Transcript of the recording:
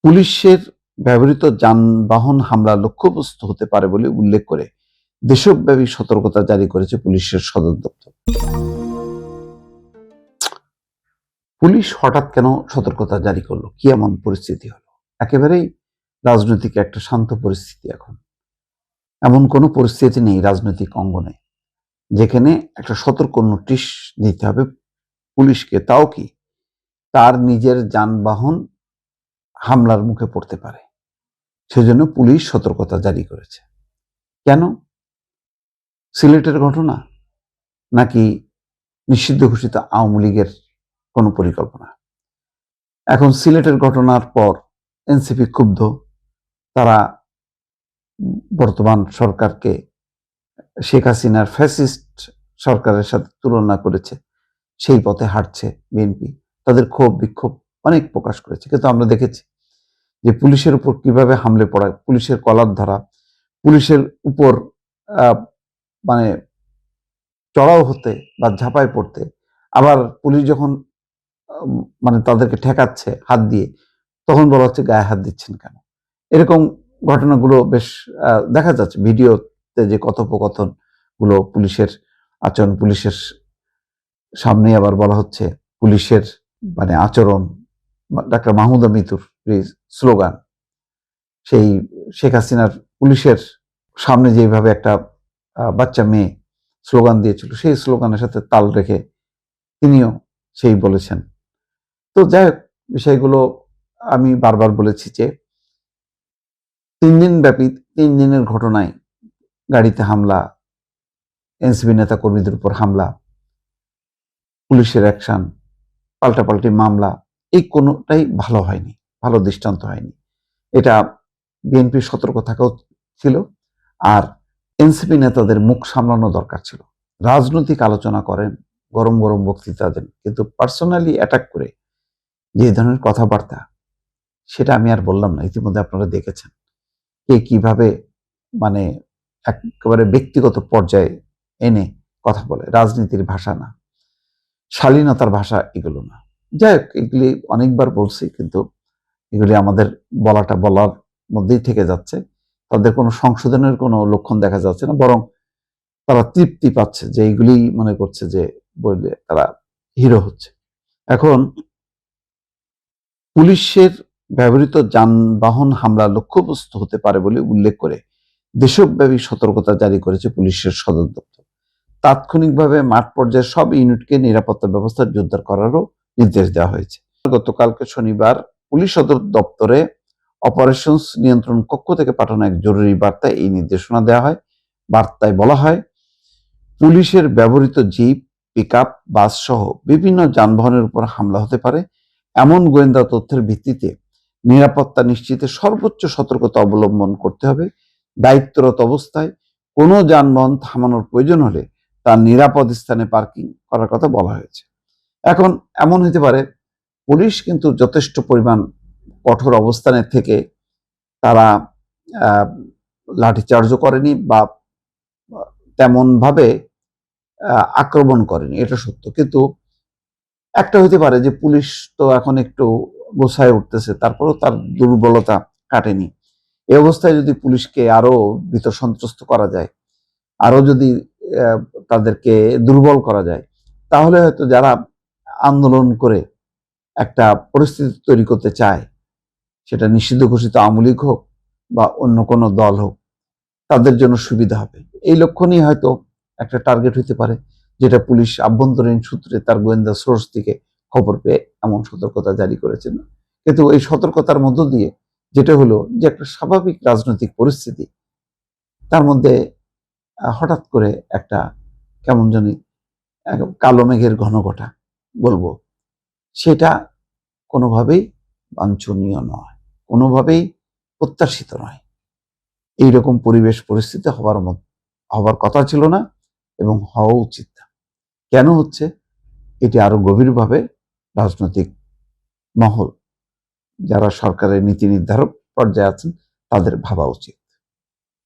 পুলিশের ব্যবহৃত যানবাহন হামলা লক্ষ্যবস্তু হতে পারে বলে উল্লেখ করে দেশব্যাপী সতর্কতা জারি করেছে পুলিশের সদর দপ্তর। পুলিশ হঠাৎ কেন সতর্কতা জারি করলো? কি এমন পরিস্থিতি হলো? একেবারেই রাজনৈতিক একটা শান্ত পরিস্থিতি এখন। এমন কোনো পরিস্থিতি নেই রাজনৈতিক অঙ্গনে যেখানে একটা সতর্ক নোটিশ দিতে হবে পুলিশকে, তাও কি তার নিজের যানবাহন হামলার মুখে পড়তে পারে। সেজন্য পুলিশ সতর্কতা জারি করেছে। কেন? সিলেটের ঘটনা নাকি নিষিদ্ধ ঘোষিত আওয়ামী লীগের কোনো পরিকল্পনা? এখন সিলেটের ঘটনার পর এনসিপি ক্ষুব্ধ। তারা বর্তমান সরকারকে শেখ হাসিনার ফ্যাসিস্ট সরকারের সাথে তুলনা করেছে। সেই পথে হাঁটছে বিএনপি। তাদের ক্ষোভ বিক্ষোভ অনেক প্রকাশ করেছে। কিন্তু আমরা দেখেছি যে পুলিশের উপর কিভাবে হামলে পড়া, পুলিশের কলার ধরা, পুলিশের উপর মানে চড়াও হতে বা ঝাঁপায় পড়তে, আবার পুলিশ যখন মানে তাদেরকে ঠেকাচ্ছে হাত দিয়ে, তখন বলা হচ্ছে গায়ে হাত দিচ্ছেন কেন। এরকম ঘটনাগুলো বেশ দেখা যাচ্ছে ভিডিওতে, যে কথোপকথন গুলো পুলিশের আচরণ, পুলিশের সামনে আবার বলা হচ্ছে পুলিশের মানে আচরণ, ডাক্তার মাহমুদা মিতুর স্লোগান, সেই শেখ হাসিনার পুলিশের সামনে যেভাবে একটা বাচ্চা মেয়ে স্লোগান দিয়েছিল, সেই স্লোগানের সাথে তাল রেখে তিনিও সেই বলেছেন। তো যাই হোক, বিষয়গুলো আমি বারবার বলেছি যে 3 দিন ব্যাপী 3 দিনের ঘটনায় গাড়িতে হামলা, এনসিপি নেতা কর্মীদের উপর হামলা, পুলিশের অ্যাকশন, পাল্টাপাল্টি মামলা, এই কোনোটাই ভালো হয়নি, ভালো দৃষ্টান্ত হয়নি। এটা বিএনপির সতর্ক থাকাও ছিল, আর এনসিপি নেতাদের মুখ সামলানো দরকার ছিল। রাজনৈতিক আলোচনা করেন, গরম গরম বক্তৃতা দেন, কিন্তু পার্সোনালি অ্যাটাক করে যে ধরনের কথাবার্তা, সেটা আমি আর বললাম না, ইতিমধ্যে আপনারা দেখেছেন কে কিভাবে মানে একেবারে ব্যক্তিগত পর্যায়ে এনে কথা বলে। রাজনীতির ভাষা না, শালীনতার ভাষা এগুলো না। যাই হোক, এগুলি অনেকবার বলছি, কিন্তু এগুলি আমাদের বলার মধ্যেই থেকে যাচ্ছে। তাদের কোনো সংশোধনের কোনো লক্ষণ দেখা যাচ্ছে না, বরং তারা তৃপ্তি পাচ্ছে যে এইগুলি মনে করছে যে বললে তারা হিরো হচ্ছে। এখন পুলিশের ব্যবহৃত যানবাহন হামলা লক্ষ্যবস্তু হতে পারে বলে উল্লেখ করে দেশব্যাপী সতর্কতা জারি করেছে পুলিশের সদর দপ্তর। তাৎক্ষণিকভাবে মাঠ পর্যায়ে সব ইউনিটকে নিরাপত্তা ব্যবস্থা জোরদার করারও নির্দেশ দেওয়া হয়েছে। গতকালকে শনিবার পুলিশ সদর দপ্তরে অপারেশনস নিয়ন্ত্রণ কক্ষ থেকে পাঠানো এক জরুরি বার্তায় এই নির্দেশনা দেওয়া হয়। বার্তায় বলা হয়, পুলিশের ব্যবহৃত জিপ, পিকআপ, বাস সহ বিভিন্ন যানবাহনের উপর হামলা হতে পারে। এমন গোয়েন্দা তথ্যের ভিত্তিতে নিরাপত্তা নিশ্চিতে সর্বোচ্চ সতর্কতা অবলম্বন করতে হবে। দায়িত্বরত অবস্থায় কোনো যানবাহন থামানোর প্রয়োজন হলে তার নিরাপদ স্থানে পার্কিং করার কথা বলা হয়েছে। এখন এমন হতে পারে পুলিশ কিন্তু যথেষ্ট পরিমাণ কঠোর অবস্থানের থেকে তারা লাঠিচার্জও করেনি বা তেমন ভাবে আক্রমণ করেনি, এটা সত্য। কিন্তু একটা হইতে পারে যে পুলিশ তো এখন একটু গোছায় উঠতেছে, তারপরেও তার দুর্বলতা কাটেনি। এই অবস্থায় যদি পুলিশকে আরো ভীত সন্ত্রস্ত করা যায়, আরো যদি তাদেরকে দুর্বল করা যায়, তাহলে হয়তো যারা আন্দোলন করে একটা পরিস্থিতি তৈরি করতে চায়, সেটা নিষিদ্ধ ঘোষিত আওয়ামী লীগ হোক বা অন্য কোনো দল হোক, তাদের জন্য সুবিধা হবে। এই লক্ষ্য নিয়ে হয়তো একটা টার্গেট হইতে পারে, যেটা পুলিশ আভ্যন্তরীণ সূত্রে তার গোয়েন্দা সোর্স থেকে খবর পেয়ে এমন সতর্কতা জারি করেছেন। কিন্তু এই সতর্কতার মধ্য দিয়ে যেটা হলো যে একটা স্বাভাবিক রাজনৈতিক পরিস্থিতি, তার মধ্যে হঠাৎ করে একটা কেমন জানি কালো মেঘের ঘনঘটা বলবো, সেটা কোনোভাবেই বাঞ্ছনীয় নয়, কোনোভাবেই প্রত্যাশিত নয়। এইরকম পরিবেশ পরিস্থিতি হবার কথা ছিল না এবং হওয়া উচিত না। কেন হচ্ছে, এটি আরো গভীরভাবে রাজনৈতিক মহল, যারা সরকারের নীতি নির্ধারক পর্যায়ে আছেন, তাদের ভাবা উচিত।